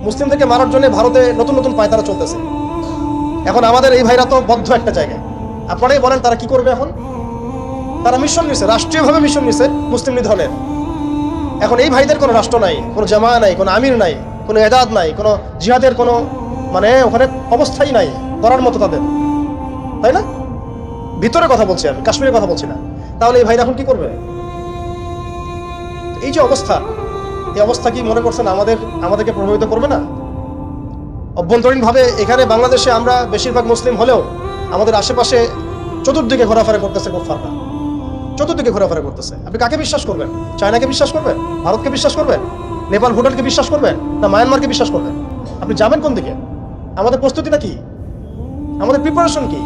মুসলিমদেরকে মারার জন্য ভারতে নতুন নতুন পায়তারা চলতেছে। এখন আমাদের এই ভাইরা তো বদ্ধ একটা জায়গায়। আপনারাই বলেন তারা কি করবে এখন? তারা মিশন নিছে, রাষ্ট্রীয়ভাবে মিশন নিছে মুসলিম লীগ দলের। এখন এই ভাইদের কোনো রাষ্ট্র নাই, কোনো জামা নাই, কোনো আমির নাই, কোনো এদাদ নাই, কোনো জিহাদের কোনো মানে ওখানে অবস্থাই নাই করার মতো তাদের, তাই না? ভিতরে কথা বলছি আমি, কাশ্মীরের কথা বলছি না। তাহলে এই ভাইরা এখন কি করবে? এই যে অবস্থা, এই অবস্থা কি মনে করছেন আমাদেরকে প্রভাবিত করবে না? অভ্যন্তরীণভাবে এখানে বাংলাদেশে আমরা বেশিরভাগ মুসলিম হলেও আমাদের আশেপাশে চতুর্দিকে ঘোরাফেরা করতেছে কুফফাররা, চতুর্দিকে ঘোরাফেরা করতেছে। আপনি কাকে বিশ্বাস করবেন? চায়নাকে বিশ্বাস করবেন? ভারতকে বিশ্বাস করবেন? নেপাল ভুটানকে বিশ্বাস করবেন? না মায়ানমারকে বিশ্বাস করবেন? আপনি যাবেন কোন দিকে? আমাদের প্রস্তুতিটা কি? আমাদের প্রিপারেশন কি?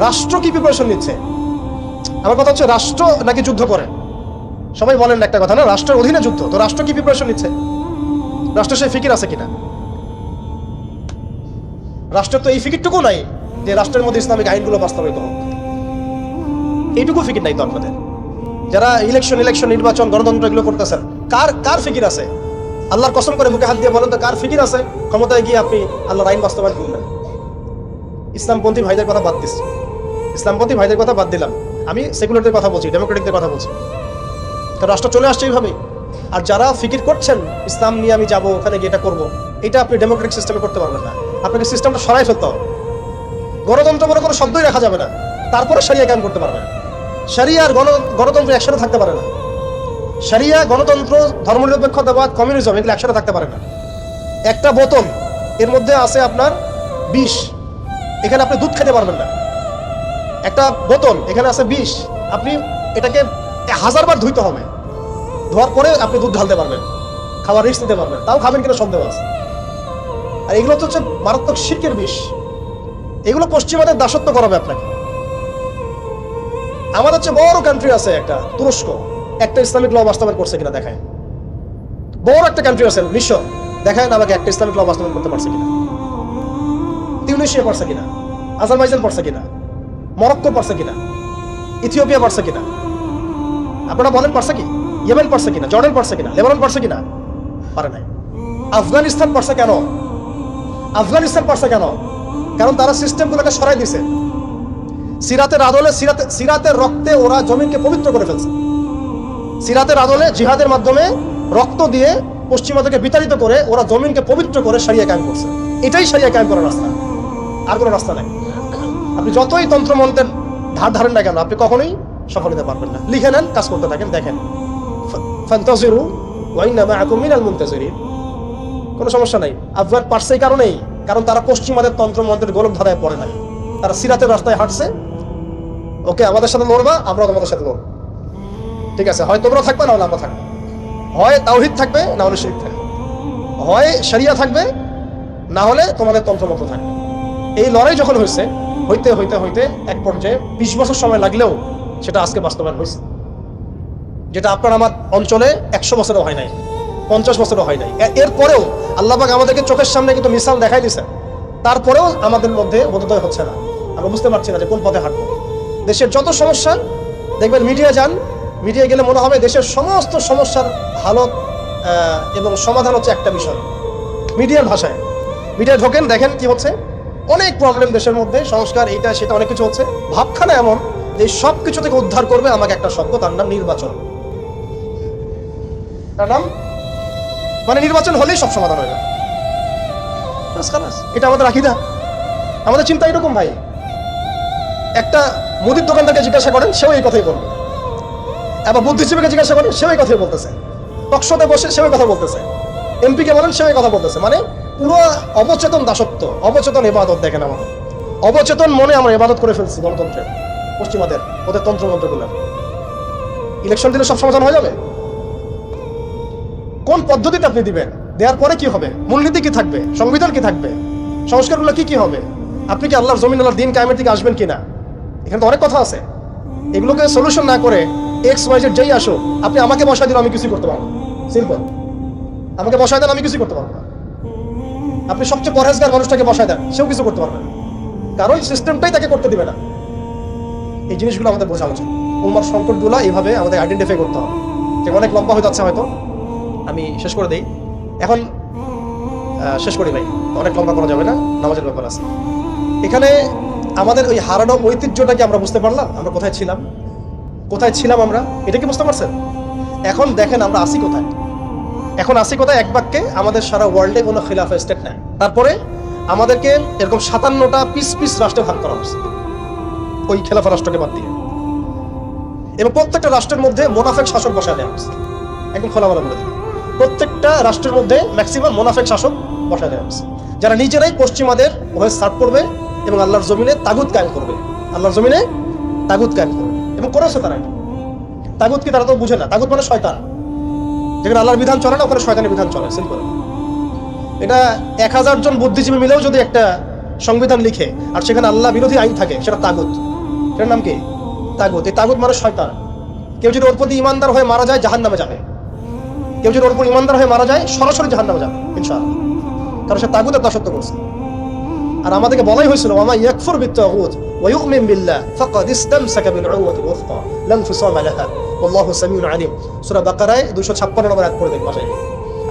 রাষ্ট্র কি প্রিপারেশন নিচ্ছে? আমার কথা হচ্ছে রাষ্ট্র নাকি যুদ্ধ করে? সবাই বলেন একটা কথা না, রাষ্ট্রের অধীনে যুদ্ধ, তো রাষ্ট্র কি প্রিপারেশন নিচ্ছে? রাষ্ট্রের সেই ফিকির আছে কিনা? রাষ্ট্রের তো এই ফিকিরটুকু নাই যে রাষ্ট্রের মধ্যে ইসলামিক আইনগুলো বাস্তবায়িত হোক। এইটুকু ফিকির নাই তো আপনাদের। যারা ইলেকশন নির্বাচন গণতন্ত্র এগুলো করতেছেন, কার ফিকির আছে? আল্লাহর কসম করে বুকে হাত দিয়ে বলেন তো কার ফিকির আছে ক্ষমতায় গিয়ে আপনি আল্লাহর আইন বাস্তবায়ন করবেন? ইসলামপন্থী ভাইদের কথা বাদ দিচ্ছি, ইসলামপন্থী ভাইদের কথা বাদ দিলাম, আমি সেকুলারদের কথা বলছি, ডেমোক্রেটিকদের কথা বলছি। কারণ রাষ্ট্র চলে আসছে এইভাবেই। আর যারা ফিকির করছেন ইসলাম নিয়ে আমি যাবো ওখানে গিয়ে এটা করবো, এটা আপনি ডেমোক্রেটিক সিস্টেমে করতে পারবেন না। আপনাকে সিস্টেমটা সরাই ফেলতে হবে। গণতন্ত্র বলে কোনো শব্দই রাখা যাবে না, তারপরে শরিয়া কায়েম করতে পারবেন। শরিয়া আর গণতন্ত্র একসাথে থাকতে পারে না। শরিয়া, গণতন্ত্র, ধর্মনিরপেক্ষতাবাদ, কমিউনিজম এগুলো একসাথে থাকতে পারে না। একটা বোতল, এর মধ্যে আছে আপনার বিষ, এখানে আপনি দুধ খেতে পারবেন না। একটা বোতল, এখানে আছে বিষ, আপনি এটাকে 1000 বার ধুইতে হবে, ধোয়ার পরে আপনি দুধ ঢালতে পারবেন, খাবার রিস্ক নিতে পারবেন, তাও খাবেন কিনা সন্দেহ আছে। আর এগুলো তো হচ্ছে মারাত্মক শিরকের বিষ। এগুলো পশ্চিমাদের দাসত্ব করাবে আপনাকে। আমাদের হচ্ছে বড় কান্ট্রি আছে একটা তুরস্ক, একটা ইসলামিক ল বাস্তবায়ন করছে কিনা দেখায়। বড় একটা কান্ট্রি আছে মিশর, দেখায় না আমাকে একটা ইসলামিক ল বাস্তবায়ন করতে পারছে কিনা। তিউনিসিয়া পারছে কিনা, আজারবাইজান পারছে কিনা, মরক্কো পারছে কিনা, ইথিওপিয়া পারছে কিনা? আপনারা বলেন পারছে কি? ইয়েমেন পারছে কিনা, জর্ডান পারছে কিনা, লেবানন পারছে কিনা? পারে নাই। আফগানিস্তান পারছে কেন? আফগানিস্তান পারছে কেন? কারণ তারা সিস্টেমগুলোকে সরাই দিছে। সিরাতের আদলে, সিরাতের রক্তে ওরা জমিনকে পবিত্র করে ফেলছে। সিরাতের আদলে জিহাদের মাধ্যমে রক্ত দিয়ে পশ্চিমাদেরকে বিতাড়িত করে ওরা জমিনকে পবিত্র করে শরিয়া কায়েম করছে। এটাই শরিয়া কায়েম করার রাস্তা, আর কোনো রাস্তা নাই। আপনি যতই তন্ত্রমন্ত্রের ধার ধারেন না কেন, আপনি কখনোই সফল হতে পারবেন না। লিখে নেন, কাজ করতে থাকেন, দেখেন। ফান্তাজিরু ওয়া ইন্না মাআকুম মিনাল মুনতাজিরিন। কোনো সমস্যা নাই। আফগান পারছে এই কারণেই, কারণ তারা পশ্চিমাদের তন্ত্রমন্ত্রের গোলক ধাঁধায় পড়ে নাই। তারা সিরাতের রাস্তায় হাঁটছে। ওকে, আমাদের সাথে লড়বা, আমরাও তোমাদের সাথে লড়ব। ঠিক আছে, হয় তোমরা থাকবে, না হলে আমরা থাকবো। হয় তাওহীদ থাকবে, না হলে শিরক থাকবে। হয় শরিয়া থাকবে, না হলে তোমাদের তন্ত্রমন্ত্র থাকবে। এই লড়াই যখন হইতে হইতে হইতে এক পর্যায়ে 20 বছর সময় লাগলেও সেটা আজকে বাস্তবায়ন হয়েছে। যেটা আপনার আমার অঞ্চলে 100 বছরও হয় নাই, 50 বছরও হয় নাই। এরপরেও আল্লাহ পাক আমাদেরকে চোখের সামনে কিন্তু মিসাল দেখাই দিয়েছে। তারপরেও আমাদের মধ্যে বোধোদয় হচ্ছে না, আমরা বুঝতে পারছি না যে কোন পথে হাঁটবো। দেশের যত সমস্যা দেখবেন, মিডিয়া যান, মিডিয়া গেলে মনে হবে দেশের সমস্ত সমস্যার হালত এবং সমাধান হচ্ছে একটা বিষয়। মিডিয়ার ভাষায় মিডিয়ায় ঢোকেন, দেখেন কি হচ্ছে। অনেক প্রবলেম দেশের মধ্যে, সংস্কার, এইটা সেটা অনেক কিছু হচ্ছে। ভাবখানা এমন যে সব কিছু থেকে উদ্ধার করবে আমাকে একটা শব্দ, তার নাম নির্বাচন। তার নাম মানে নির্বাচন হলেই সব সমাধান হয়ে যাবে। এটা আমাদের আকীদা, আমাদের চিন্তা এরকম ভাই। একটা মুদির দোকানদারকে জিজ্ঞাসা করেন, সেও এই কথাই বলবে। আবার বুদ্ধিজীবীকে জিজ্ঞাসা করেন, সেও এই কথাই বলতেছে। টকশোতে বসে সেও এই কথা বলতেছে। এমপিকে বলেন, সেও এই কথা বলতেছে। মানে পুরো অবচেতন দাসত্ব, অবচেতন ইবাদত। দেখেন আমাদের অবচেতন মনে আমরা ইবাদত করে ফেলছি গণতন্ত্রের, পশ্চিমাদের ওদের তন্ত্রমন্ত্রগুলো। ইলেকশন দিলে সব সমাধান হয়ে যাবে? কোন পদ্ধতিতে আপনি দিবেন? দেওয়ার পরে কি হবে? মূলনীতি কি থাকবে? সংবিধান কি থাকবে? সংস্কারগুলো কি হবে? আপনি কি আল্লাহর জমিন, আল্লাহর দিন কায়েমের দিকে আসবেন কিনা? এখানে তো অনেক কথা আছে। এগুলোকে সলিউশন না করে XYZ যেই আসো, আপনি আমাকে বসায় দিন, আমি কিছুই করতে পারবো না। সিম্পল, আমাকে বসায় দেন, আমি কিছুই করতে পারবো না। আপনি সবচেয়ে পরহেজগার মানুষটাকে বসায় দেন, সেও কিছু করতে পারবে না, কারণ সিস্টেমটাই তাকে করতে দিবে না। এই জিনিসগুলো আমাদের বোঝা উচিত। উম্মার সংকটগুলো এইভাবে আমাদের আইডেন্টিফাই করতে হবে। যে অনেক লম্বা হয়ে যাচ্ছে, হয়তো আমি শেষ করে দেই। এখন শেষ করি ভাই, অনেক লম্বা করা যাবে না, নামাজের ব্যাপার আছে। এখানে আমাদের ওই হারানো ঐতিহ্যটাকে আমরা বুঝতে পারলাম, আমরা কোথায় ছিলাম আমরা, এটা কি বুঝতে পারছেন? এখন দেখেন আমরা আসি কোথায়, এখন আসি কোথায়? এক বাক্যে আমাদের সারা ওয়ার্ল্ডে কোনো খিলাফা স্টেট নাই। তারপরে আমাদেরকে এরকম 57টা পিস রাষ্ট্রে ভাগ করা হয়েছে ওই খেলাফা রাষ্ট্রকে বাদ দিয়ে, এবং প্রত্যেকটা রাষ্ট্রের মধ্যে মোনাফেক শাসক বসায় দেওয়া হয়েছে। একদম খোলামেলা বলে দিই, প্রত্যেকটা রাষ্ট্রের মধ্যে ম্যাক্সিমাম মোনাফেক শাসক বসায় দেওয়া হয়েছে, যারা নিজেরাই পশ্চিমাদের হয়ে সার্ভ করবে এবং আল্লাহর জমিনে তাগুত কায়েম করবে, এবং করেছে তারা। তাগুত কি তারা তো বুঝে না, তাগুত মানে শয়তান। যেখানে আল্লাহর বিধান চলে না ওখানে শয়তানের বিধান চলে, সিম্পল। এটা 1000 জন বুদ্ধিজীবী মিলেও যদি একটা সংবিধান লিখে আর সেখানে আল্লাহ বিরোধী আইন থাকে, সেটা তাগুত। সেটার নাম কি? তাগুত। এই তাগুত মানে শয়তান। কেউ যদি ওর প্রতি ইমানদার হয়ে মারা যায় জাহান্নামে যাবে, কেউ যদি ওর প্রতি ইমানদার হয়ে মারা যায় সরাসরি জাহান্নামে যাবে ইনশাআল্লাহ, কারণ সে তাগুতের দাসত্ব করছে। আর আমাদেরকে বলাই হয়েছিল ওয়া মা ইয়াকফুর বিত-তাগুত ওয়া ইউমিন বিল্লাহ ফাকাদ ইসতামসাকা বিল উরওয়াতিল ওয়াসকা লা ইনফিসামা লাহা ওয়াল্লাহু সামিউন আলিম। সূরা বাকারায় 256 নম্বর আয়াত পড়ে দেখবেন, ভাষায়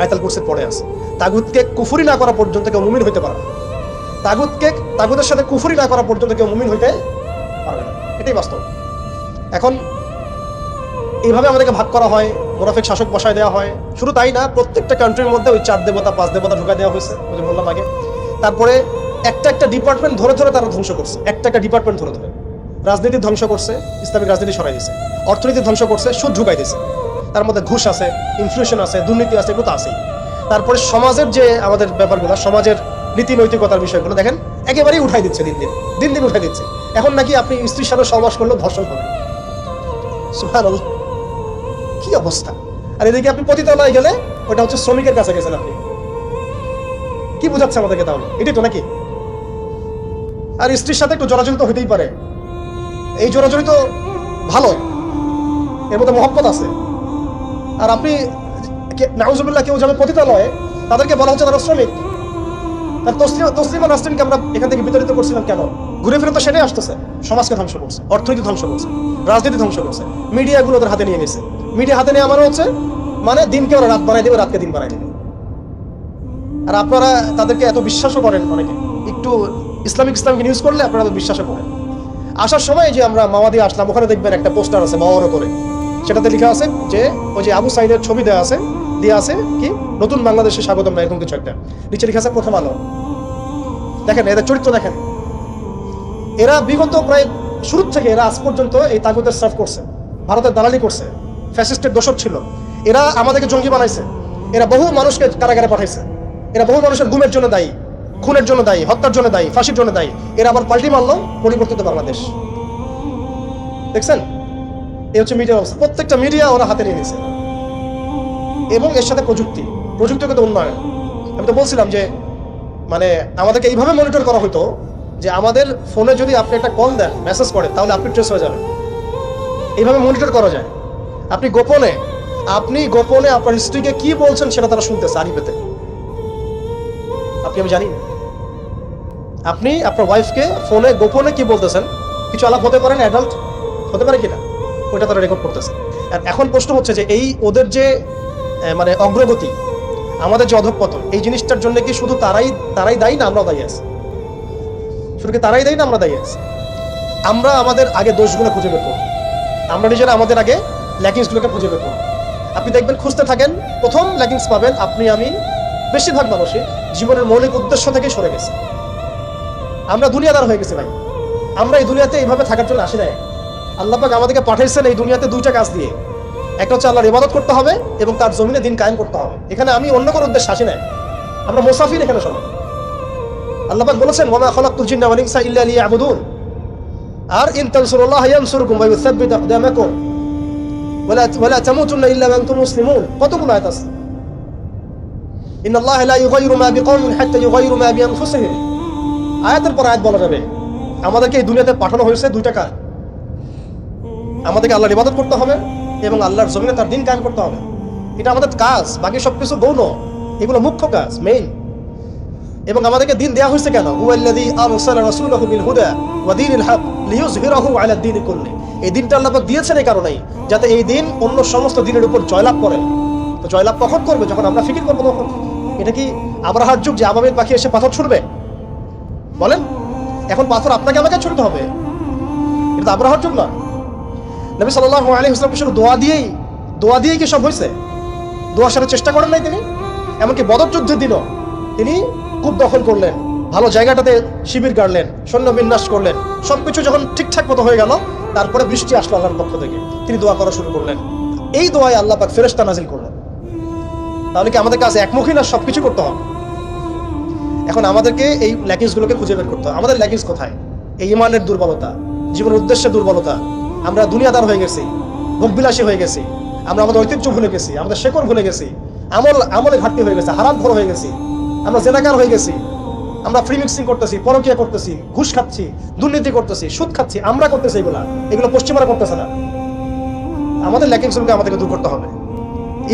আয়াতুল কুরসিতে পড়ে আছে। তাগুতকে কুফরি না করা পর্যন্ত কেউ মুমিন হইতে পারে না। তাগুতের সাথে কুফরি না করা পর্যন্ত কেউ মুমিন হইতে পারবে না, এটাই বাস্তব। এখন এইভাবে আমাদেরকে ভাগ করা হয়, মুনাফিক শাসক বসায় দেওয়া হয়। শুধু তাই না, প্রত্যেকটা কান্ট্রির মধ্যে ওই 4 দেবতা 5 দেবতা ঢুকাই দেওয়া হয়েছে, ওই যে বললাম আগে। তারপরে একটা ডিপার্টমেন্ট ধরে তারা ধ্বংস করছে, একটা ডিপার্টমেন্ট ধরে রাজনীতি ধ্বংস করছে, ইসলামিক রাজনীতি সরাই দিয়েছে। অর্থনীতি ধ্বংস করছে, সুদ ঢুকাই দিয়েছে। তার মধ্যে ঘুষ আছে, ইনফ্লেশন আছে, দুর্নীতি আছে, এগুলো তো আছেই। তারপরে সমাজের যে আমাদের ব্যাপারগুলো, সমাজের নীতি নৈতিকতার বিষয়গুলো দেখেন একেবারেই উঠাই দিচ্ছে, দিন দিন উঠাই দিচ্ছে। এখন নাকি আপনি স্ত্রীর সাথে সহবাস করলেও ধর্ষণ হবে। সুবহানাল্লাহ, কি অবস্থা! আর এদিকে আপনি পতিতালয়ে গেলে ওটা হচ্ছে শ্রমিকের কাছে গেছেন আপনি। কি বুঝাচ্ছে আমাদেরকে তাহলে? এটাই তো নাকি? আর স্ত্রীর সাথে একটু জোরাজুরি তো হইতেই পারে, এই জোরাজুরি তো ভালো, এর মধ্যে মহব্বত আছে। আর আপনি নাউজুবিল্লাহ কেউ যাবে পতিতালয়ে, তাদেরকে বলা হচ্ছে তারা শ্রমিক। তার তসলিমা নাসরিনকে আমরা এখান থেকে বিতাড়িত করছিলাম কেন? ঘুরে ফিরে তো সেটাই আসতেছে। সমাজকে ধ্বংস করছে, অর্থনীতি ধ্বংস করছে, রাজনীতি ধ্বংস করছে, মিডিয়াগুলো ওদের হাতে নিয়ে গেছে। মিডিয়া হাতে নিয়ে আমার হচ্ছে মানে দিনকে ওরা রাত বানাই দেবে, রাতকে দিন বানাই দেবে। আর আপনারা তাদেরকে এত বিশ্বাসও করেন, অনেকে একটু ইসলামিক নিউজ করলে আপনারা তো বিশ্বাসও করেন। আসার সময় যে আমরা মাওয়াদি আসলাম, ওখানে দেখবেন একটা পোস্টার আছে বড় করে, সেটাতে লেখা আছে যে ওই যে আবু সাইদের ছবি দেওয়া আছে কি নতুন বাংলাদেশে স্বাগতম না, এরকম কিছু একটা। নিচে লেখা আছে প্রথম আলো। দেখেন এদের চরিত্র দেখেন। এরা বিগত প্রায় শুরু থেকে এরা আজ পর্যন্ত এই তাগুতের সার্ভ করছে, ভারতের দালালি করছে, ফ্যাসিস্টের দোষক ছিল। এরা আমাদেরকে জঙ্গি বানাইছে, এরা বহু মানুষকে কারাগারে পাঠাইছে, এরা বহু মানুষের গুমের জন্য দায়ী, খুনের জন্য দায়ী, হত্যার জন্য দায়ী, ফাঁসির জন্য দায়ী। এরা আবার পাল্টি মারলো পরিবর্তিত বাংলাদেশ। দেখছেন, এই হচ্ছে মিডিয়া অবস্থা। প্রত্যেকটা মিডিয়া ওরা হাতে নিয়ে নিয়েছে, এবং এর সাথে প্রযুক্তিগত উন্নয়ন। আমি তো বলছিলাম যে মানে আমাদেরকে এইভাবে মনিটর করা হতো যে আমাদের ফোনে যদি আপনি একটা কল দেন, মেসেজ করেন, তাহলে আপনি ট্রেস হয়ে যাবেন। এইভাবে মনিটর করা যায়। আপনি গোপনে আপনার স্ত্রীকে কি বলছেন সেটা তারা শুনতেছে আড়িপেতে। আমি জানি আপনি আপনার ওয়াইফকে ফোনে গোপনে কি বলতেছেন, কিছু আলাপ হতে পারেন, অ্যাডাল্ট হতে পারে কিনা, ওইটা তারা রেকর্ড করতেছে। আর এখন প্রশ্ন হচ্ছে যে এই ওদের যে মানে অগ্রগতি, আমাদের যে অধঃপতন, এই জিনিসটার জন্য কি শুধু তারাই দায়ী না আমরাও দায়ী আছি? শুধু কি তারাই দায়ী না আমরা দায়ী আছি? আমরা আমাদের আগে দোষগুলো খুঁজে বের করব, আমরা নিজেরা আমাদের আগে ল্যাকিংসগুলোকে খুঁজে বের করব। আপনি দেখবেন খুঁজতে থাকেন, প্রথম ল্যাকিংস পাবেন আপনি, আমি, বেশিরভাগ মানুষই জীবনের মৌলিক উদ্দেশ্য থেকে সরে গেছে। আমরা দুনিয়াদার হয়ে গেছি ভাই। আমরা এই দুনিয়াতে এইভাবে থাকার জন্য আসি নাই। আল্লাহ পাক আমাদেরকে পাঠাইছেন এই দুনিয়াতে দুইটা কাজ দিয়ে। একটা হচ্ছে আল্লাহর ইবাদত করতে হবে এবং তার জমিনে দিন কায়েম করতে হবে। এখানে আমি অন্য কোনো উদ্দেশ্য আসি নাই, আমরা মুসাফির এখানে সবাই। আল্লাহ পাক বলেছেন ওয়া মা খালাকতুল জিন্না ওয়াল ইনসা ইল্লা লিয়াবুদুন। আর ইন তানসুরুল্লাহ ইয়ানসুরকুম ওয়া ইউসাব্বিত আকদামাকুম ওয়া লা তামুতুন্না ইল্লা ওয়া আনতুম মুসলিমুন। কতগুলো আয়াত আছে। ইন্নাল্লাহা লা ইউগাইয়িরু মা বিকওমিন হাত্তা ইউগাইয়িরু মা বিআনফুসিহিম। আয়াতের পর আয়াত বলা যাবে আমাদেরকে এই দুনিয়াতে পাঠানো হয়েছে দুইটা কাজ। আমাদেরকে আল্লাহর ইবাদত করতে হবে এবং আল্লাহর জমিনে তার দিন কায়েম করতে হবে। এটা আমাদের কাজ, বাকি সবকিছু গৌণ, এগুলো মুখ্য কাজ, মেইন। এবং আমাদেরকে দিন দেয়া হয়েছে কেন? হুয়াল্লাযী আরসালা রাসূলাহু বিল হুদা ওয়া দীনিল হক লিইয়ুযহিরাহু আলা দ্বীনি কুল্লি। এই দিনটা আল্লাহ পাক দিয়েছেন এই কারণেই যাতে এই দিন অন্য সমস্ত দিনের উপর জয়লাভ করে। তো জয়লাভ কখন করবে? যখন আমরা ফিকির করবো তখন। এটা কি আবরাহার যুগ যে আবাবিল পাখি এসে পাথর ছুড়বে, বলেন এখন পাথর আপনাকে আমাকে ছুড়তে হবে, এটা তো আবরাহার যুগ না। নবী সাল্লাল্লাহু আলাইহি ওয়াসাল্লাম শুধু দোয়া দিয়েই কি সব হয়েছে? দোয়ার সাথে চেষ্টা করেন নাই তিনি? এমনকি বদর যুদ্ধের দিনও তিনি কূপ দখল করলেন, ভালো জায়গাটাতে শিবির গাড়লেন, সৈন্য বিন্যাস করলেন, সবকিছু যখন ঠিকঠাক মতো হয়ে গেল, তারপরে বৃষ্টি আসলো আল্লাহর পক্ষ থেকে, তিনি দোয়া করা শুরু করলেন। এই দোয়ায় আল্লাহ পাক ফেরেশতা নাজিল করলেন। তাহলে কি আমাদের কাছে একমুখী না সবকিছু করতে হবে? এখন আমাদেরকে এই ল্যাকিংসগুলোকে খুঁজে বের করতে হবে। আমাদের ল্যাকিংস কোথায়? এই ইমানের দুর্বলতা, জীবনের উদ্দেশ্যের দুর্বলতা। আমরা দুনিয়াদার হয়ে গেছি, ভোগবিলাসী হয়ে গেছি, আমরা আমাদের ঐতিহ্য ভুলে গেছি, আমাদের শেকড় ভুলে গেছি, আমলে ঘাটতি হয়ে গেছে, হারামখোর হয়ে গেছি, আমরা জেনাকার হয়ে গেছি, আমরা ফ্রি মিক্সিং করতেছি, পরকীয়া করতেছি, ঘুষ খাচ্ছি, দুর্নীতি করতেছি, সুদ খাচ্ছি, আমরা করতেছি। এগুলো পশ্চিমারা করতেছে না। আমাদের ল্যাকিংসগুলোকে আমাদেরকে দূর করতে হবে।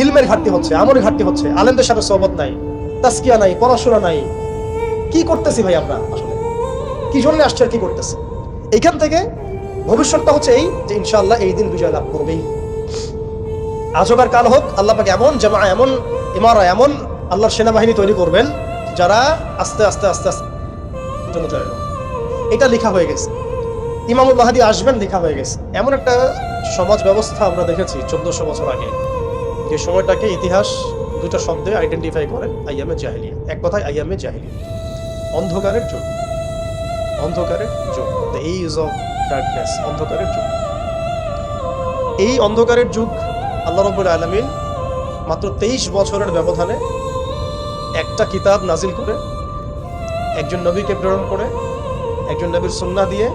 ইলমের ঘাটতি হচ্ছে, আমলের ঘাটতি হচ্ছে, আলেমদের সাথে সোহবত নাই, তাসকিয়া নাই, পড়াশোনা নাই। কি করতেছি ভাই আমরা? আসলে কি জন্য আসছে আর কি করতেছি? এইখান থেকে ভবিষ্যৎটা হচ্ছে এই যে ইনশাআল্লাহ এই দিন বিজয় লাভ করবেই। আজকার কাল হোক, আল্লাহ পাক এমন জামা, এমন ইমারা, এমন আল্লাহর সেনাবাহিনী তৈরি করবেন যারা আস্তে আস্তে আস্তে আস্তে জন্য চলে যাবে। এটা লেখা হয়ে গেছে। ইমামুল মাহদী আসবেন, লেখা হয়ে গেছে। এমন একটা সমাজ ব্যবস্থা আমরা দেখেছি 1400 বছর আগে, যে সময়টাকে ইতিহাস দুটো শব্দে আইডেন্টিফাই করে, আইয়ামে জাহিলিয়া। এক কথায় আইয়ামে জাহিলিয়া, অন্ধকারের যুগ, অন্ধকারের যুগ, দ্য এজ অফ ডার্কনেস, অন্ধকারের যুগ। এই অন্ধকারের যুগ আল্লাহ রাব্বুল আলামিন মাত্র 23 বছরের ব্যবধানে একটা কিতাব নাজিল করে, একজন নবীকে প্রেরণ করে, একজন নবীর সুন্নাহ দিয়ে,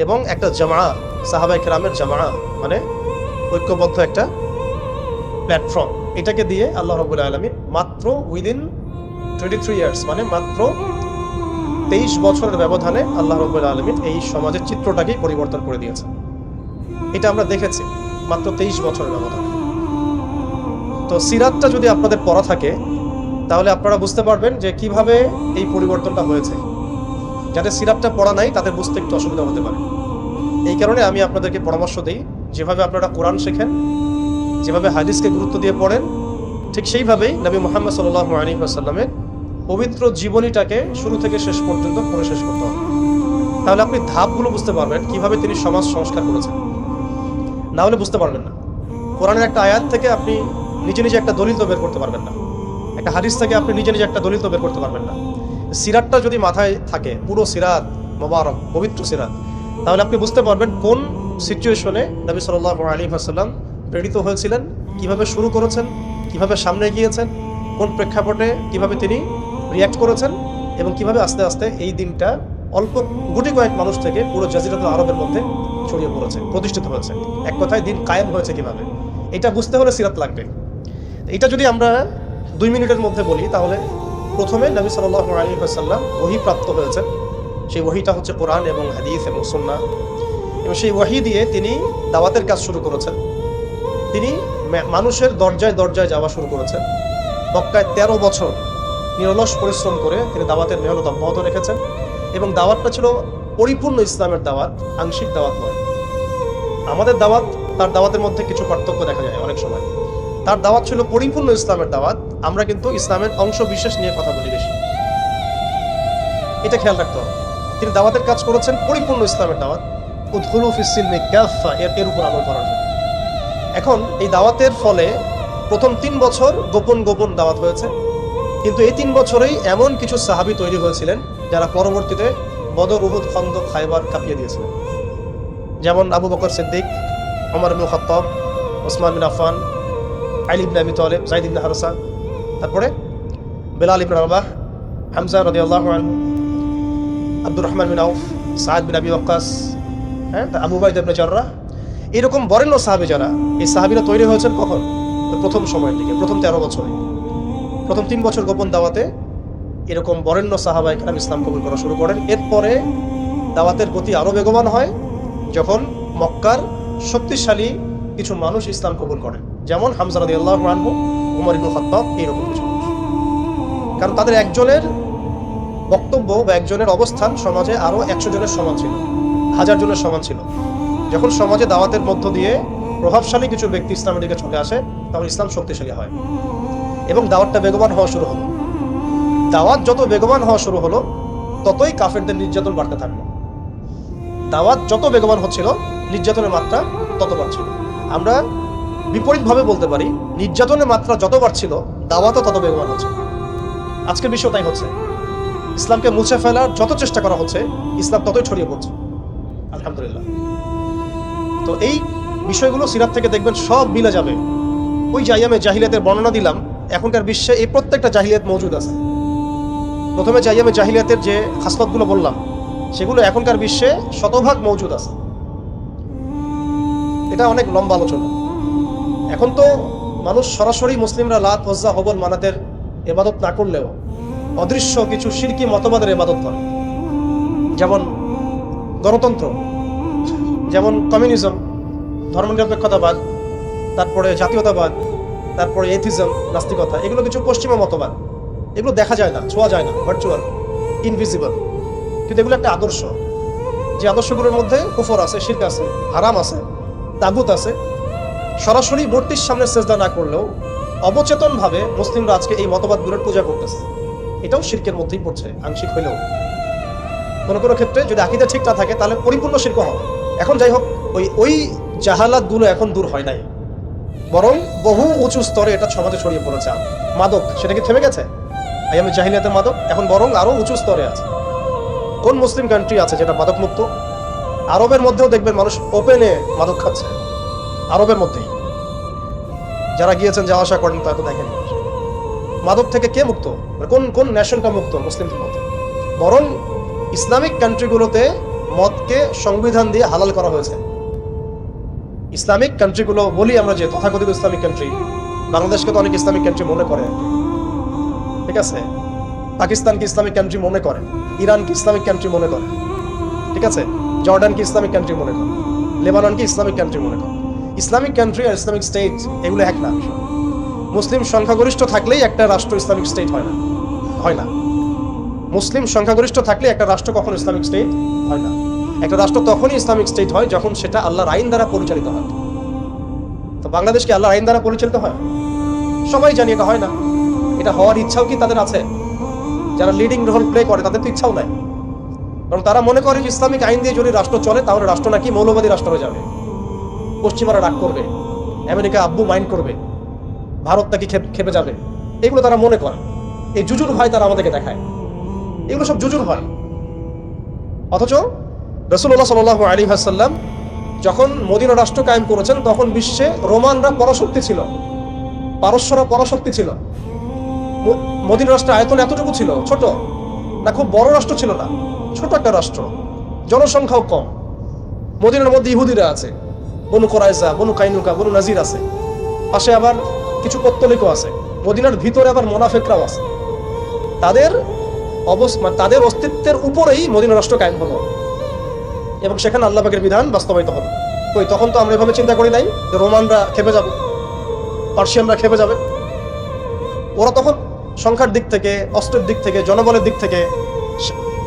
এবং একটা জামা, সাহাবায়ে কেরামের জামা, মানে ঐক্যবদ্ধ একটা প্ল্যাটফর্ম, এটাকে দিয়ে আল্লাহ রাব্বুল আলামিন মাত্র উইদিন 23 ইয়ার্স, মানে মাত্র 23 বছরের ব্যবধানে আল্লাহ রাব্বুল আলামিন এই সমাজের চিত্রটাকেই পরিবর্তন করে দিয়েছে। এটা আমরা দেখেছি মাত্র 23 বছরের ব্যবধানে। তো সিরাতটা যদি আপনাদের পড়া থাকে তাহলে আপনারা বুঝতে পারবেন যে কিভাবে এই পরিবর্তনটা হয়েছে। যাদের সিরাতটা পড়া নাই তাদের বুঝতে একটু অসুবিধা হতে পারে। এই কারণে আমি আপনাদেরকে পরামর্শ দিই, যেভাবে আপনারা কোরআন শেখেন, যেভাবে হাদিসকে গুরুত্ব দিয়ে পড়েন, ঠিক সেইভাবেই নবী মুহাম্মদ সাল্লাল্লাহু আলাইহি ওয়াসাল্লামের পবিত্র জীবনীটাকে শুরু থেকে শেষ পর্যন্ত পড়ে শেষ করতে হবে। তাহলে আপনি ধাপগুলো বুঝতে পারবেন কিভাবে তিনি সমাজ সংস্কার করেছেন। না হলে বুঝতে পারবেন না। কোরআনের একটা আয়াত থেকে আপনি নিজে নিজে একটা দলিল তো বের করতে পারবেন না, একটা হাদিস থেকে আপনি নিজে নিজে একটা দলিল তো বের করতে পারবেন না। সিরাতটা যদি মাথায় থাকে, পুরো সিরাত মোবারক, পবিত্র সিরাত, তাহলে আপনি বুঝতে পারবেন কোন সিচুয়েশনে নবী সাল্লাল্লাহু আলাইহি ওয়াসাল্লাম প্রেরিত হয়েছিলেন, কিভাবে শুরু করেছেন, কিভাবে সামনে গিয়েছেন, কোন প্রেক্ষাপটে কিভাবে তিনি রিয়্যাক্ট করেছেন, এবং কিভাবে আস্তে আস্তে এই দিনটা অল্প গুটি কয়েক মানুষ থেকে পুরো জাজিরাতুল আরবের মধ্যে ছড়িয়ে পড়েছে, প্রতিষ্ঠিত হয়েছে। এক কথায় দিন কায়েম হয়েছে কিভাবে, এটা বুঝতে হলে সিরাত লাগবে। এটা যদি আমরা 2 মিনিটের মধ্যে বলি, তাহলে প্রথমে নবী সাল্লাল্লাহু আলাইহি ওয়াসাল্লাম ওহী প্রাপ্ত হয়েছেন। সেই ওহীটা হচ্ছে কোরআন এবং হাদিস এবং সুন্নাহ, এবং সেই ওহী দিয়ে তিনি দাওয়াতের কাজ শুরু করেছেন। তিনি মানুষের দরজায় দরজায় যাওয়া শুরু করেছেন। মক্কায় 13 বছর নিরলস পরিশ্রম করে তিনি দাওয়াতের মেহনত অব্যাহত রেখেছেন, এবং দাওয়াতটা ছিল পরিপূর্ণ ইসলামের দাওয়াত, আংশিক দাওয়াত নয়। আমাদের দাওয়াত, তার দাওয়াতের মধ্যে কিছু পার্থক্য দেখা যায় অনেক সময়। তার দাওয়াত ছিল পরিপূর্ণ ইসলামের দাওয়াত, আমরা কিন্তু ইসলামের অংশ বিশেষ নিয়ে কথা বলি বেশি। এটা খেয়াল রাখতে হবে। তিনি দাওয়াতের কাজ করেছেন পরিপূর্ণ ইসলামের দাওয়াত, উদখুলু ফিস-সিলমি কাফা, এর উপর আমল করার জন্য। এখন এই দাওয়াতের ফলে প্রথম 3 বছর গোপন গোপন দাওয়াত হয়েছে, কিন্তু এই 3 বছরেই এমন কিছু সাহাবী তৈরি হয়েছিলেন যারা পরবর্তীতে বদর, উহুদ, খন্দক, খায়বার কাঁপিয়ে দিয়েছিলেন। যেমন আবু বকর সিদ্দিক, ওমর ইবনে খাত্তাব, ওসমান বিন আফফান, আলী ইবনে আবি তালেব, যায়েদ ইবনে হারসা, তারপরে বেলাল ইবনে রাবাহ, হামজা রাদিয়াল্লাহু আনহু, আব্দুর রহমান বিন আউফ, সাদ বিন আবি ওয়াক্কাস, আবু উবাইদা ইবনে জাররাহ, এরকম বরেণ্য সাহাবী যারা, এই সাহাবীরা তৈরি হয়েছেন কখন? প্রথম সময়ের দিকে, প্রথম 13 বছরে। প্রথম 3 বছর গোপন দাওয়াতে এরকম বরেণ্য সাহাবায়ে কেরাম ইসলাম কবুল করা শুরু করেন। এরপরে দাওয়াতের গতি আরও বেগবান হয় যখন মক্কার শক্তিশালী কিছু মানুষ ইসলাম কবুল করেন, যেমন হামজা রাদিয়াল্লাহু আনহু, ওমর ইবনে খাত্তাব, এইরকম কিছু মানুষ। কারণ তাদের একজনের বক্তব্য বা একজনের অবস্থান সমাজে আরও 100 জনের সমান ছিল, 1000 জনের সমান ছিল। যখন সমাজে দাওয়াতের মধ্য দিয়ে প্রভাবশালী কিছু ব্যক্তি ইসলামের দিকে চলে আসে, তখন ইসলাম শক্তিশালী হয় এবং দাওয়াতটা বেগবান হওয়া শুরু হলো। দাওয়াত যত বেগবান হওয়া শুরু হলো, ততই কাফেরদের নির্যাতন বাড়তে থাকলো। দাওয়াত যত বেগবান হচ্ছিল, নির্যাতনের মাত্রা তত বাড়ছিল। আমরা বিপরীতভাবে বলতে পারি, নির্যাতনের মাত্রা যত বাড়ছিল, দাওয়াতও তত বেগবান হচ্ছে। আজকের বিষয় তাই হচ্ছে। ইসলামকে মুছে ফেলার যত চেষ্টা করা হচ্ছে, ইসলাম ততই ছড়িয়ে পড়ছে, আলহামদুলিল্লাহ। তো এই বিষয়গুলো সিরাত থেকে দেখবেন সব মিলে যাবে। ওই যে আইয়ামে জাহিলিয়াতের বর্ণনা দিলাম, এখনকার বিশ্বে এই প্রত্যেকটা জাহিলিয়াত মজুদ আছে। প্রথমে যে আইয়ামে জাহিলিয়াতের যে খাসলতগুলো বললাম, সেগুলো এখনকার বিশ্বে শতভাগ মজুদ আছে। এটা অনেক লম্বা আলোচনা। এখন তো মানুষ সরাসরি মুসলিমরা লাত, উজ্জা, হবল, মানাতের ইবাদত না করলেও অদৃশ্য কিছু শিরকি মতবাদের ইবাদত করে। যেমন গণতন্ত্র, যেমন কমিউনিজম, ধর্মনিরপেক্ষতাবাদ, তারপরে জাতীয়তাবাদ, তারপরে এথিজম, নাস্তিকতা, এগুলো কিছু পশ্চিমা মতবাদ। এগুলো দেখা যায় না, ছোঁয়া যায় না, ভার্চুয়াল, ইনভিজিবল, কিন্তু এগুলো একটা আদর্শ। যে আদর্শগুলোর মধ্যে কুফর আছে, শিরক আছে, হারাম আছে, তাগুত আছে। সরাসরি মূর্তির সামনে সেজদা না করলেও অবচেতনভাবে মুসলিমরা আজকে এই মতবাদগুলোর পূজা করতেছে। এটাও শিরকের মধ্যেই পড়ছে, আংশিক হইলেও। কোনো কোনো ক্ষেত্রে যদি আকীদা ঠিক না থাকে, তাহলে পরিপূর্ণ শিরক হবে। এখন যাই হোক, ওই জাহালাতগুলো এখন দূর হয় নাই, বরং বহু উঁচু স্তরে এটা সমাজে ছড়িয়ে পড়েছে। মাদক, সেটা কি থেমে গেছে? আইয়ামে জাহিলিয়াতের মাদক এখন বরং আরো উঁচু স্তরে আছে। কোন মুসলিম কান্ট্রি আছে যেটা মাদক মুক্ত? আরবের মধ্যেও দেখবেন মানুষ ওপেনে মাদক খাচ্ছে, আরবের মধ্যেই। যারা গিয়েছেন, যাওয়া আসা করেন, তা তো দেখেন। মাদক থেকে কে মুক্ত? কোন কোন ন্যাশনটা মুক্ত মুসলিমদের মধ্যে? বরং ইসলামিক কান্ট্রিগুলোতে মদকে সংবিধান দিয়ে হালাল করা হয়েছে। ইসলামিক কান্ট্রিগুলো বলি আমরা, যে তথাকথিত ইসলামিক কান্ট্রি, বাংলাদেশকে তো অনেক ইসলামিক কান্ট্রি মনে করে, ঠিক আছে? পাকিস্তানকে ইসলামিক কান্ট্রি মনে করে, ইরানকে ইসলামিক কান্ট্রি মনে করে, ঠিক আছে? জর্ডানকে ইসলামিক কান্ট্রি মনে করে, লেবাননকে ইসলামিক কান্ট্রি মনে করে। ইসলামিক কান্ট্রি আর ইসলামিক স্টেট এগুলো এক না। মুসলিম সংখ্যাগরিষ্ঠ থাকলেই একটা রাষ্ট্র ইসলামিক স্টেট হয় না, হয় না। মুসলিম সংখ্যাগরিষ্ঠ থাকলে একটা রাষ্ট্র কখনো ইসলামিক স্টেট হয় না। একটা রাষ্ট্র তখনই ইসলামিক স্টেট হয় যখন সেটা আল্লাহর আইন দ্বারা পরিচালিত হয়। তো বাংলাদেশ কি আল্লাহর আইন দ্বারা পরিচালিত হয়? সবাই জানি এটা হয় না। এটা হওয়ার ইচ্ছাও কি তাদের আছে? যারা লিডিং রোল প্লে করে, তাদের তো ইচ্ছাও নাই। কারণ তারা মনে করে যে ইসলামিক আইন দিয়ে যদি রাষ্ট্র চলে, তাহলে রাষ্ট্র নাকি মৌলবাদী রাষ্ট্র হয়ে যাবে, পশ্চিমারা রাগ করবে, আমেরিকা আব্বু মাইন্ড করবে, ভারত নাকি খেপে যাবে। এগুলো তারা মনে করে। এই জুজুর ভয় তারা আমাদেরকে দেখায়। এগুলো সব জুজুর ভয়। অথচ রাসূলুল্লাহ সাল্লাল্লাহু আলাইহি ওয়াসাল্লাম যখন মদিনা রাষ্ট্র কায়েম করেছেন, তখন বিশ্বে রোমানরা পরাশক্তি ছিল, পারস্যরা পরাশক্তি ছিল। মদিনা রাষ্ট্রের আয়তন এতটুকু ছিল, ছোট না, খুব বড় রাষ্ট্র ছিল না, ছোট একটা রাষ্ট্র, জনসংখ্যাও কম। মদিনার মধ্যে ইহুদিরা আছে, বনু কুরাইজা, বনু কাইনুকা, বনু নাজির আছে, পাশে আবার কিছু পত্তলিকও আছে, মদিনার ভিতরে আবার মুনাফিকরাও আছে। তাদের তাদের অস্তিত্বের উপরেই মদিনা রাষ্ট্র কায়েম হলো এবং সেখানে আল্লাহ পাকের বিধান বাস্তবায়িত হলো। কই, তখন তো আমরা এভাবে চিন্তা করি নাই যে রোমানরা খেপে যাবে, পার্সিয়ানরা খেপে যাবে। ওরা তখন সংখ্যার দিক থেকে, অস্ত্রের দিক থেকে, জনবলের দিক থেকে,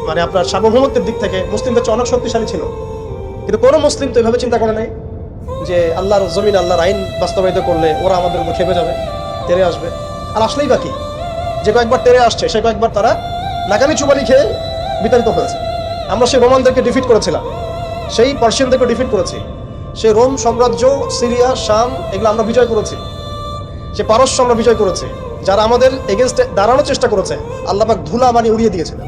মানে আপনার সার্বভৌমত্বের দিক থেকে মুসলিমদের চেয়ে অনেক শক্তিশালী ছিল। কিন্তু কোনো মুসলিম তো এভাবে চিন্তা করে নাই যে আল্লাহর জমিন, আল্লাহর আইন বাস্তবায়িত করলে ওরা আমাদের উপর খেপে যাবে, তেরে আসবে। আর আসলেই বাকি যে কয়েকবার তেরে আসছে, সে কয়েকবার তারা নাকামি চুবানি খেয়ে বিতাড়িত হয়েছে। আমরা সেই রোমানদেরকে ডিফিট করেছিলাম, সেই পার্সিয়ানদেরকে ডিফিট করেছি, সেই রোম সাম্রাজ্য, সিরিয়া, শাম, এগুলো আমরা বিজয় করেছি, সে পারস্য আমরা বিজয় করেছি। যারা আমাদের এগেনস্টে দাঁড়ানোর চেষ্টা করেছে, আল্লাহ পাক ধুলা বানিয়ে উড়িয়ে দিয়েছিলেন।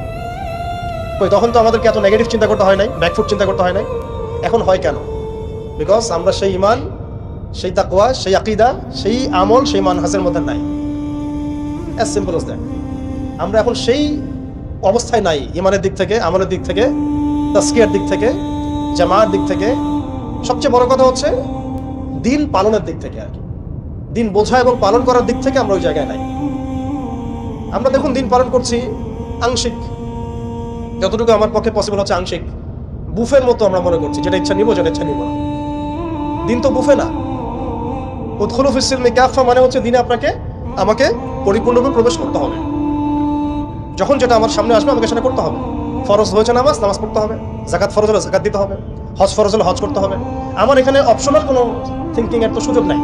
কই, তখন তো আমাদেরকে এত নেগেটিভ চিন্তা করতে হয় নাই, ব্যাকফুট চিন্তা করতে হয় নাই। এখন হয় কেন? বিকজ আমরা সেই ইমান, সেই তাকওয়া, সেই আকীদা, সেই আমল, সেই মানহাজের মধ্যে নাই। As simple as that. আমরা এখন সেই অবস্থায় নাই, ইমানের দিক থেকে, আমলের দিক থেকে, তাসকিয়ার দিক থেকে, জামাতের দিক থেকে। সবচেয়ে বড় কথা হচ্ছে দিন পালনের দিক থেকে, আর কি দিন বোঝা এবং পালন করার দিক থেকে আমরা ওই জায়গায় নাই। আমরা দেখুন দিন পালন করছি আংশিক, যতটুকু আমার পক্ষে পসিবল হচ্ছে আংশিক, বুফের মতো আমরা মনে করছি, যেটা ইচ্ছা নিব, যেটা ইচ্ছা নিব না। দিন তো বুফে না। উদখুলু ফিস সিলমি কাফা মানে হচ্ছে দিনে আমাকে পরিপূর্ণভাবে প্রবেশ করতে হবে। যখন যেটা আমার সামনে আসবে আমাকে সেটা করতে হবে। ফরজ হয়েছে নামাজ পড়তে হবে, যাকাত ফরজ হলে যাকাত দিতে হবে, হজ ফরজ হলে হজ করতে হবে। আমার এখানে অপশনাল কোনো থিঙ্কিং এর তো সুযোগ নাই।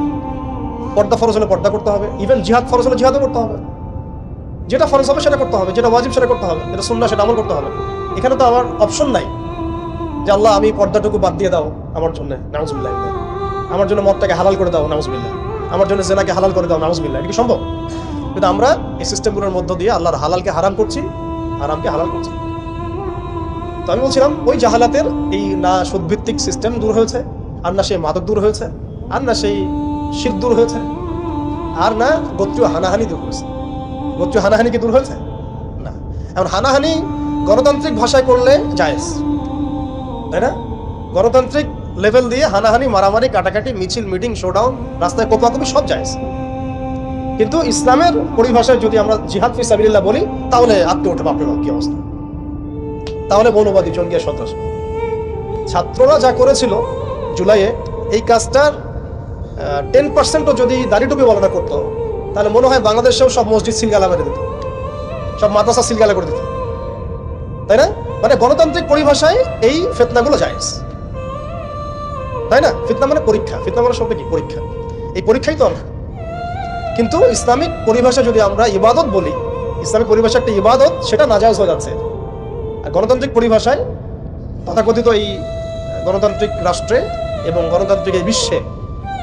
পর্দা ফরজ হলে পর্দা করতে হবে, ইভেন জিহাদ ফরজ হলে জিহাদও করতে হবে। যেটা ফরজ হবে সেটা করতে হবে, যেটা ওয়াজিব সেটা করতে হবে, যেটা সুন্নাহ সেটা আমল করতে হবে। এখানে তো আমার অপশন নাই যে আল্লাহ আমি পর্দাটুকু বাদ দিয়ে দাও আমার জন্য, নাউজুবিল্লাহ, আমার জন্য মদটাকে হালাল করে দাও, নাউজুবিল্লাহ, আমার জন্য জেনাকে হালাল করে দাও, নাউজুবিল্লাহ। এটা কি সম্ভব? কিন্তু আমরা এই সিস্টেমগুলোর মধ্য দিয়ে আল্লাহর হালালকে হারাম করছি, হারামকে হালাল করছি। তো আমি বলছিলাম ওই জাহালাতের এই না সুদভিত্তিক সিস্টেম দূর হয়েছে, আর না সেই মাদক দূর হয়েছে, আর না সেই শিরক দূর হয়েছে, আর না গোত্রীয় হানাহানি দূর হয়েছে। গোত্রীয় হানাহানি কি দূর হয়েছে? না। এখন হানাহানি গণতান্ত্রিক ভাষায় করলে জায়েজ, তাই না? গণতান্ত্রিক লেভেল দিয়ে হানাহানি, মারামারি, কাটাকাটি, মিছিল, মিটিং, শোডাউন, রাস্তায় কোপাকুপি সব জায়েজ। কিন্তু ইসলামের পরিভাষায় যদি আমরা জিহাদ ফি সাবিলিল্লাহ বলি, তাহলে আটকে ওঠে বাপরে বাপ কি অবস্থা, তাহলে মৌলবাদী জঙ্গিয়া সন্ত্রাস। ছাত্ররা যা করেছিল জুলাইয়ে, এই কাজটার 10%ও যদি দাড়ি টুপি বলা করতো, তাহলে মনে হয় বাংলাদেশেও সব মসজিদ সিলগালা মেরে দিত, সব মাদ্রাসা সিলগালা করে দিত, তাই না? মানে গণতান্ত্রিক পরিভাষায় এই ফিতনাগুলো জায়েজ, তাই না? ফিতনা মানে পরীক্ষা, ফিতনা মানে শব্দ কি? পরীক্ষা। এই পরীক্ষাই তো আমরা। কিন্তু ইসলামিক পরিভাষা যদি আমরা ইবাদত বলি, ইসলামিক পরিভাষা একটা ইবাদত, সেটা নাজায়েজ হয়ে যাচ্ছে। আর গণতান্ত্রিক পরিভাষায় তথাকথিত এই গণতান্ত্রিক রাষ্ট্রে এবং গণতান্ত্রিক এই বিশ্বে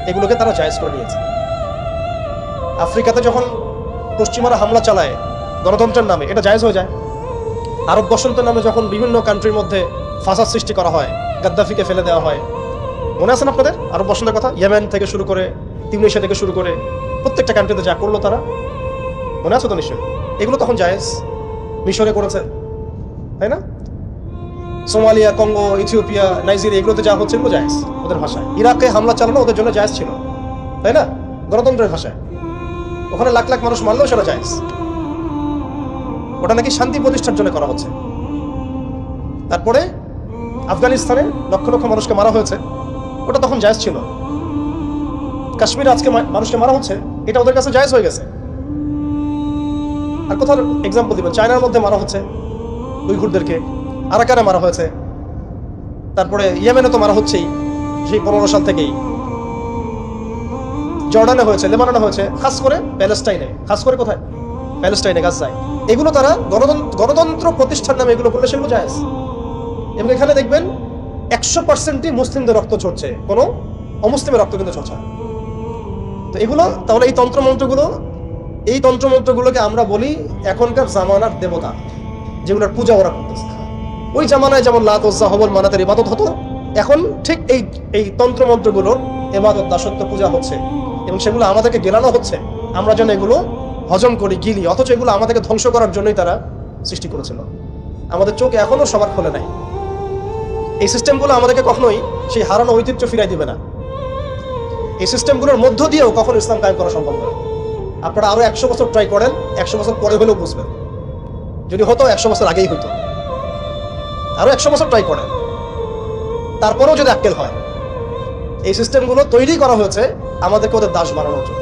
এগুলোকে তারা জায়েজ করে নিয়েছে। আফ্রিকাতে যখন পশ্চিমারা হামলা চালায় গণতন্ত্রের নামে, এটা জায়েজ হয়ে যায়। আরব বসন্তের নামে যখন বিভিন্ন কান্ট্রির মধ্যে ফাসাদ সৃষ্টি করা হয়, গাদ্দাফিকে ফেলে দেওয়া হয়, মনে আছে না আপনাদের আরব বসন্তের কথা? ইয়েমেন থেকে শুরু করে, তিউনিসিয়া থেকে শুরু করে প্রত্যেকটা কান্ট্রিতে যা করলো তারা, মনে আছে তো নিশ্চয়ই? এগুলো তখন জায়েজ। মিশরে করেছে, তাই না? সোমালিয়া, কঙ্গো, ইথিওপিয়া, নাইজেরিয়া, এগুলোতে যা হচ্ছে এগুলো জায়েজ ওদের ভাষায়। ইরাকে হামলা চালানো ওদের জন্য জায়েজ ছিল, তাই না? গণতন্ত্রের ভাষায়। ওখানে লাখ লাখ মানুষ মারলেও সেটা জায়েজ। ওটা নাকি শান্তি প্রতিষ্ঠার জন্য করা হচ্ছে। তারপরে আফগানিস্তানে লক্ষ লক্ষ মানুষকে মারা হয়েছে, ওটা তখন জায়েজ ছিল। কাশ্মীরে আজকে মানুষকে মারা হচ্ছে, এটা ওদের কাছে জায়েজ হয়ে গেছে। আর কোথাও এক্সাম্পল দিবেন? চায়নার মধ্যে মারা হচ্ছে উইঘুরদেরকে, আরাকানে মারা হয়েছে, তারপরে ইয়েমেনে তো মারা হচ্ছেই সেই 15 সাল থেকেই, জর্ডানে হয়েছে, লেবাননে হয়েছে, খাস করে প্যালেস্টাইনে, খাস করে কোথায়? প্যালেস্টাইনে, গাজায়। এগুলো তারা গণতন্ত্র প্রতিষ্ঠার নামে এগুলো করলে সেগুলো জায়েজ। এবং এখানে দেখবেন 100%ই মুসলিমদের রক্ত ঝরছে, কোনো অমুসলিমের রক্ত কিন্তু ঝরছে। তো এগুলো তাহলে এই তন্ত্রমন্ত্রগুলোকে আমরা বলি এখনকার জামানার দেবতা, যেগুলোর পূজা ওরা করতেছে। ওই জামানায় যেমন লাত, উজ্জা, হবল, মানাতের ইবাদত হতো, এখন ঠিক এই তন্ত্রমন্ত্রগুলোর ইবাদত, দাসত্ব, পূজা হচ্ছে, এবং সেগুলো আমাদেরকে গেলানো হচ্ছে, আমরা যেন এগুলো হজম করি, গিলি। অথচ এগুলো আমাদেরকে ধ্বংস করার জন্যই তারা সৃষ্টি করেছিল। আমাদের চোখ এখনো সবার খোলে নাই। এই সিস্টেমগুলো আমাদেরকে কখনোই সেই হারানো ঐতিহ্য ফিরাই দিবে না। এই সিস্টেমগুলোর মধ্য দিয়েও কখনো ইসলাম কায়েম করা সম্ভব নয়। আপনারা আরো 100 বছর ট্রাই করেন, 100 বছর পরে হলেও বুঝবেন। যদি হতো 100 বছর আগেই হইতো। আরো 100 বছর ট্রাই করেন, তারপরেও যদি আক্কেল হয়। এই সিস্টেমগুলো তৈরি করা হয়েছে আমাদেরকে ওদের দাস বানানোর জন্য।